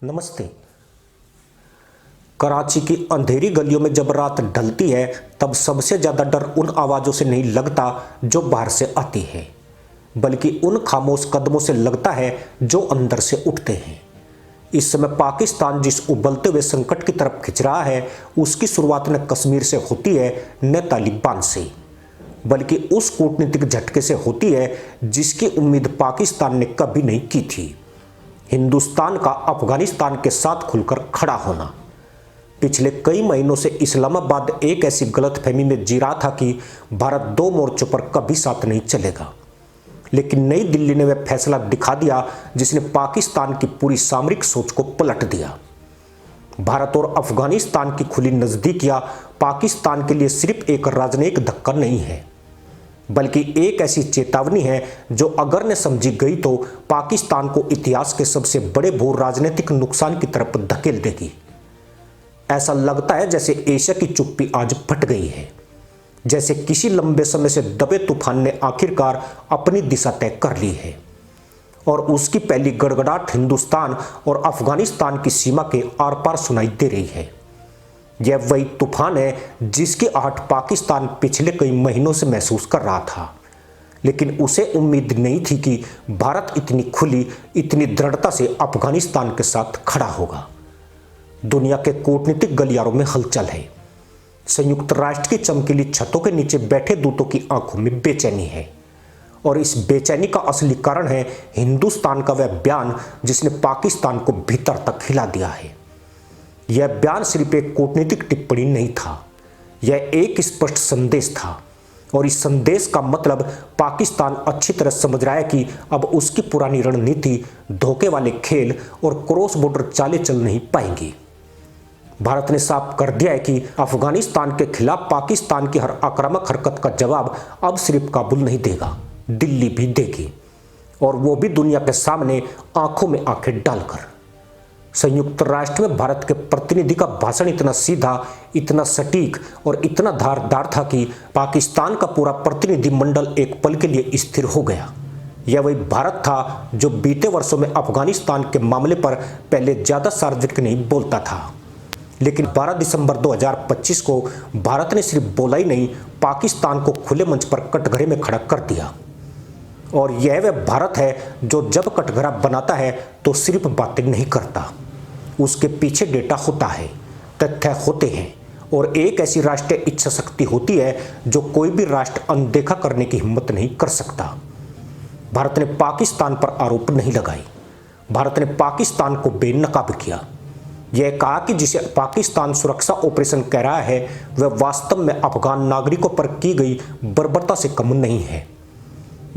नमस्ते। कराची की अंधेरी गलियों में जब रात ढलती है तब सबसे ज्यादा डर उन आवाजों से नहीं लगता जो बाहर से आती है, बल्कि उन खामोश कदमों से लगता है जो अंदर से उठते हैं। इस समय पाकिस्तान जिस उबलते हुए संकट की तरफ खिंच रहा है, उसकी शुरुआत न कश्मीर से होती है न तालिबान से, बल्कि उस कूटनीतिक झटके से होती है जिसकी उम्मीद पाकिस्तान ने कभी नहीं की थी। हिंदुस्तान का अफगानिस्तान के साथ खुलकर खड़ा होना। पिछले कई महीनों से इस्लामाबाद एक ऐसी गलतफहमी में जी रहा था कि भारत दो मोर्चों पर कभी साथ नहीं चलेगा, लेकिन नई दिल्ली ने वह फैसला दिखा दिया जिसने पाकिस्तान की पूरी सामरिक सोच को पलट दिया। भारत और अफगानिस्तान की खुली नजदीकियां पाकिस्तान के लिए सिर्फ एक राजनयिक धक्का नहीं है, बल्कि एक ऐसी चेतावनी है जो अगर न समझी गई तो पाकिस्तान को इतिहास के सबसे बड़े भू राजनीतिक नुकसान की तरफ धकेल देगी। ऐसा लगता है जैसे एशिया की चुप्पी आज फट गई है, जैसे किसी लंबे समय से दबे तूफान ने आखिरकार अपनी दिशा तय कर ली है और उसकी पहली गड़गड़ाहट हिंदुस्तान और अफगानिस्तान की सीमा के आर पार सुनाई दे रही है। यह वही तूफान है जिसकी आहट पाकिस्तान पिछले कई महीनों से महसूस कर रहा था, लेकिन उसे उम्मीद नहीं थी कि भारत इतनी खुली, इतनी दृढ़ता से अफगानिस्तान के साथ खड़ा होगा। दुनिया के कूटनीतिक गलियारों में हलचल है। संयुक्त राष्ट्र की चमकीली छतों के नीचे बैठे दूतों की आंखों में बेचैनी है, और इस बेचैनी का असली कारण है हिंदुस्तान का वह बयान जिसने पाकिस्तान को भीतर तक हिला दिया है। यह बयान सिर्फ एक कूटनीतिक टिप्पणी नहीं था, यह एक स्पष्ट संदेश था, और इस संदेश का मतलब पाकिस्तान अच्छी तरह समझ रहा है कि अब उसकी पुरानी रणनीति, धोखे वाले खेल और क्रॉस बॉर्डर चालें चल नहीं पाएंगी। भारत ने साफ कर दिया है कि अफगानिस्तान के खिलाफ पाकिस्तान की हर आक्रामक हरकत का जवाब अब सिर्फ काबुल नहीं देगा, दिल्ली भी देगी, और वो भी दुनिया के सामने आंखों में आंखें डालकर। संयुक्त राष्ट्र में भारत के प्रतिनिधि का भाषण इतना सीधा, इतना सटीक और इतना धारदार था कि पाकिस्तान का पूरा प्रतिनिधिमंडल एक पल के लिए स्थिर हो गया। यह वही भारत था जो बीते वर्षों में अफगानिस्तान के मामले पर पहले ज्यादा सार्वजनिक नहीं बोलता था, लेकिन 12 दिसंबर 2025 को भारत ने सिर्फ बोला ही नहीं, पाकिस्तान को खुले मंच पर कटघरे में खड़ा कर दिया। और यह वह भारत है जो जब कटघरा बनाता है तो सिर्फ बातें नहीं करता, उसके पीछे डेटा होता है, तथ्य होते हैं, और एक ऐसी राष्ट्रीय इच्छा शक्ति होती है जो कोई भी राष्ट्र अनदेखा करने की हिम्मत नहीं कर सकता। भारत ने पाकिस्तान पर आरोप नहीं लगाए, भारत ने पाकिस्तान को बेनकाब किया। यह कहा कि जिसे पाकिस्तान सुरक्षा ऑपरेशन कह रहा है वह वास्तव में अफगान नागरिकों पर की गई बर्बरता से कम नहीं है।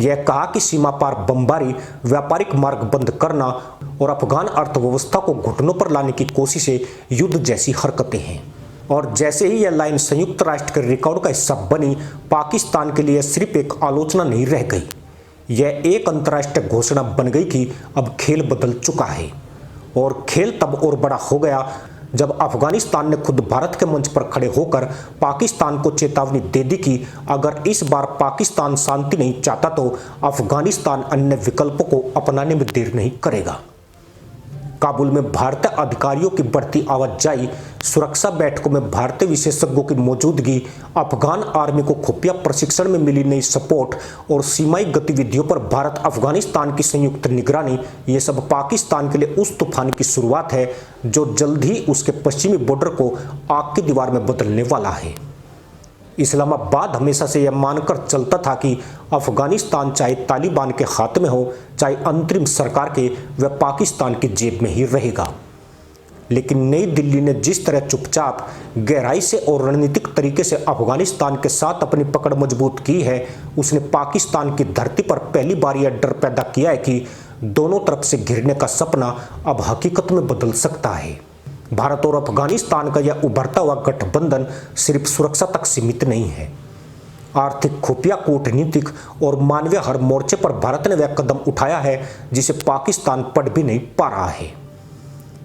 यह कहा कि सीमा पार बमबारी, व्यापारिक मार्ग बंद करना और अफगान अर्थव्यवस्था को घुटनों पर लाने की कोशिशें युद्ध जैसी हरकतें हैं। और जैसे ही यह लाइन संयुक्त राष्ट्र के रिकॉर्ड का हिस्सा बनी, पाकिस्तान के लिए सिर्फ एक आलोचना नहीं रह गई, यह एक अंतर्राष्ट्रीय घोषणा बन गई कि अब खेल बदल चुका है। और खेल तब और बड़ा हो गया जब अफगानिस्तान ने खुद भारत के मंच पर खड़े होकर पाकिस्तान को चेतावनी दे दी कि अगर इस बार पाकिस्तान शांति नहीं चाहता तो अफगानिस्तान अन्य विकल्पों को अपनाने में देर नहीं करेगा। काबुल में भारतीय अधिकारियों की बढ़ती आवाजाही, सुरक्षा बैठकों में भारतीय विशेषज्ञों की मौजूदगी, अफगान आर्मी को खुफिया प्रशिक्षण में मिली नई सपोर्ट और सीमाई गतिविधियों पर भारत अफगानिस्तान की संयुक्त निगरानी, ये सब पाकिस्तान के लिए उस तूफान की शुरुआत है जो जल्द ही उसके पश्चिमी बॉर्डर को आग की दीवार में बदलने वाला है। इस्लामाबाद हमेशा से यह मानकर चलता था कि अफगानिस्तान चाहे तालिबान के हाथ में हो, चाहे अंतरिम सरकार के, वह पाकिस्तान की जेब में ही रहेगा। लेकिन नई दिल्ली ने जिस तरह चुपचाप, गहराई से और रणनीतिक तरीके से अफगानिस्तान के साथ अपनी पकड़ मजबूत की है, उसने पाकिस्तान की धरती पर पहली बार यह डर पैदा किया है कि दोनों तरफ से घिरने का सपना अब हकीकत में बदल सकता है। भारत और अफगानिस्तान का यह उभरता हुआ गठबंधन सिर्फ सुरक्षा तक सीमित नहीं है। आर्थिक, खुफिया, कूटनीतिक और मानवीय हर मोर्चे पर भारत ने वह कदम उठाया है जिसे पाकिस्तान पढ़ भी नहीं पा रहा है।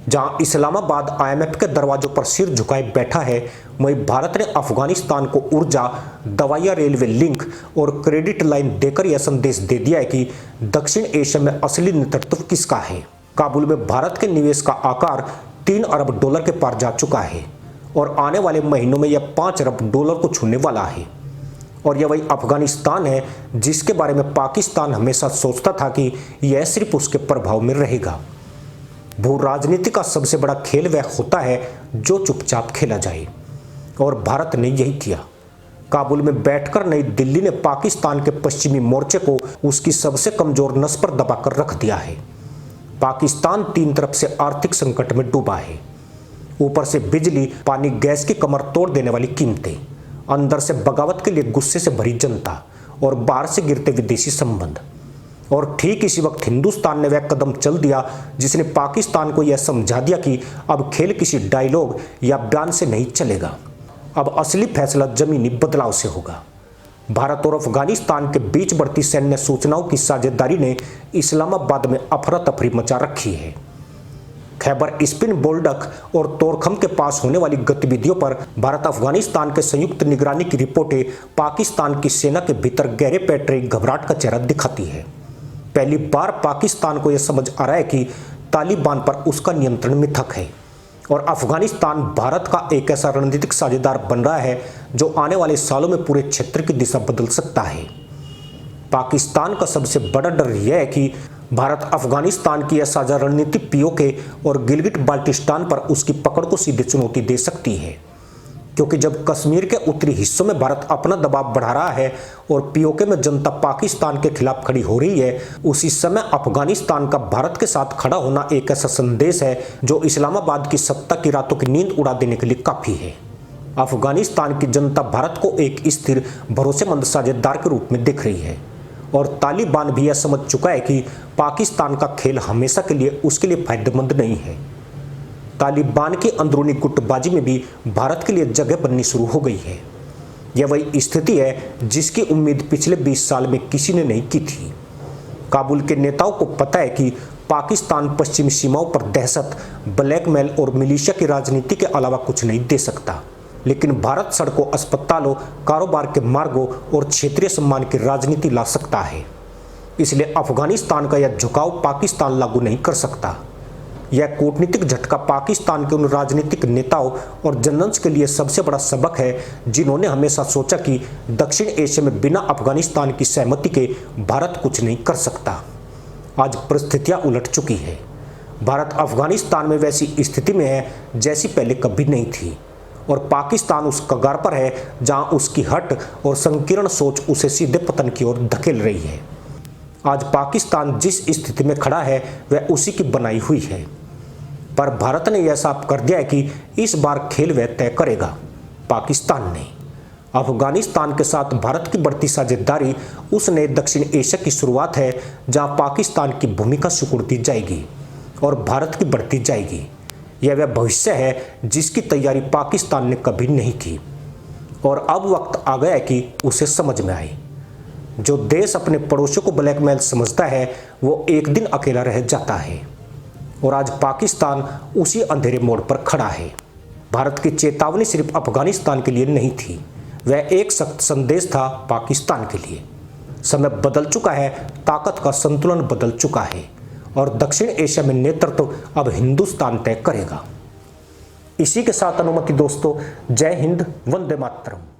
जहां इस्लामाबाद IMF के दरवाजों पर सिर झुकाए बैठा है, वहीं भारत ने अफगानिस्तान को ऊर्जा, दवाइयां, रेलवे लिंक और क्रेडिट लाइन देकर यह संदेश दे दिया है कि दक्षिण एशिया में असली नेतृत्व किसका है। काबुल में भारत के निवेश का आकार 3 अरब डॉलर के पार जा चुका है और आने वाले महीनों में यह 5 अरब डॉलर को छूने वाला है। और यह वही अफगानिस्तान है जिसके बारे में पाकिस्तान हमेशा सोचता था कि यह सिर्फ उसके प्रभाव में रहेगा। भू राजनीति का सबसे बड़ा खेल वह होता है जो चुपचाप खेला जाए, और भारत ने यही किया। काबुल में बैठकर नई दिल्ली ने पाकिस्तान के पश्चिमी मोर्चे को उसकी सबसे कमजोर नस पर दबाकर रख दिया है। पाकिस्तान 3 तरफ से आर्थिक संकट में डूबा है। ऊपर से बिजली, पानी, गैस की कमर तोड़ देने वाली कीमतें, अंदर से बगावत के लिए गुस्से से भरी जनता और बाहर से गिरते विदेशी संबंध। और ठीक इसी वक्त हिंदुस्तान ने वह कदम चल दिया जिसने पाकिस्तान को यह समझा दिया कि अब खेल किसी डायलॉग या बयान से नहीं चलेगा, अब असली फैसला जमीनी बदलाव से होगा। भारत और अफगानिस्तान के बीच बढ़ती सैन्य सूचनाओं की साझेदारी ने इस्लामाबाद में अफरा तफरी मचा रखी है। खैबर स्पिन बोल्डक और तोरखम के पास होने वाली गतिविधियों पर भारत अफगानिस्तान के संयुक्त निगरानी की रिपोर्टें पाकिस्तान की सेना के भीतर गहरे पैठ रही घबराहट का चेहरा दिखाती है। पहली बार पाकिस्तान को यह समझ आ रहा है कि तालिबान पर उसका नियंत्रण मिथक है और अफगानिस्तान भारत का एक ऐसा रणनीतिक साझेदार बन रहा है जो आने वाले सालों में पूरे क्षेत्र की दिशा बदल सकता है। पाकिस्तान का सबसे बड़ा डर यह है कि भारत अफगानिस्तान की यह साझा रणनीति पीओके और गिलगिट बाल्टिस्तान पर उसकी पकड़ को सीधे चुनौती दे सकती है, क्योंकि जब कश्मीर के उत्तरी हिस्सों में भारत अपना दबाव बढ़ा रहा है और पीओके में जनता पाकिस्तान के खिलाफ खड़ी हो रही है, उसी समय अफगानिस्तान का भारत के साथ खड़ा होना एक ऐसा संदेश है जो इस्लामाबाद की सत्ता की रातों की नींद उड़ा देने के लिए काफी है। अफगानिस्तान की जनता भारत को एक स्थिर, भरोसेमंद साझेदार के रूप में देख रही है और तालिबान भी यह समझ चुका है कि पाकिस्तान का खेल हमेशा के लिए उसके लिए फायदेमंद नहीं है। तालिबान की अंदरूनी गुटबाजी में भी भारत के लिए जगह बननी शुरू हो गई है। यह वही स्थिति है जिसकी उम्मीद पिछले 20 साल में किसी ने नहीं की थी। काबुल के नेताओं को पता है कि पाकिस्तान पश्चिमी सीमाओं पर दहशत, ब्लैकमेल और मिलिशिया की राजनीति के अलावा कुछ नहीं दे सकता, लेकिन भारत सड़कों, अस्पतालों, कारोबार के मार्गों और क्षेत्रीय सम्मान की राजनीति ला सकता है। इसलिए अफगानिस्तान का यह झुकाव पाकिस्तान लागू नहीं कर सकता। यह कूटनीतिक झटका पाकिस्तान के उन राजनीतिक नेताओं और जनरल्स के लिए सबसे बड़ा सबक है जिन्होंने हमेशा सोचा कि दक्षिण एशिया में बिना अफगानिस्तान की सहमति के भारत कुछ नहीं कर सकता। आज परिस्थितियां उलट चुकी है। भारत अफगानिस्तान में वैसी स्थिति में है जैसी पहले कभी नहीं थी और पाकिस्तान उस कगार पर है जहां उसकी हट और संकीर्ण सोच उसे सीधे पतन की ओर धकेल रही है। आज पाकिस्तान जिस स्थिति में खड़ा है वह उसी की बनाई हुई है, पर भारत ने यह साफ कर दिया है कि इस बार खेल वह तय करेगा, पाकिस्तान ने। अफगानिस्तान के साथ भारत की बढ़ती साझेदारी उस नए दक्षिण एशिया की शुरुआत है जहां पाकिस्तान की भूमिका सिकुड़ दी जाएगी और भारत की बढ़ती जाएगी। यह वह भविष्य है जिसकी तैयारी पाकिस्तान ने कभी नहीं की और अब वक्त आ गया है कि उसे समझ में आए। जो देश अपने पड़ोसियों को ब्लैकमेल समझता है वो एक दिन अकेला रह जाता है और आज पाकिस्तान उसी अंधेरे मोड़ पर खड़ा है। भारत की चेतावनी सिर्फ अफगानिस्तान के लिए नहीं थी, वह एक सख्त संदेश था पाकिस्तान के लिए। समय बदल चुका है, ताकत का संतुलन बदल चुका है और दक्षिण एशिया में नेतृत्व अब हिंदुस्तान तय करेगा। इसी के साथ अनुमति दोस्तों, जय हिंद, वंदे मातरम।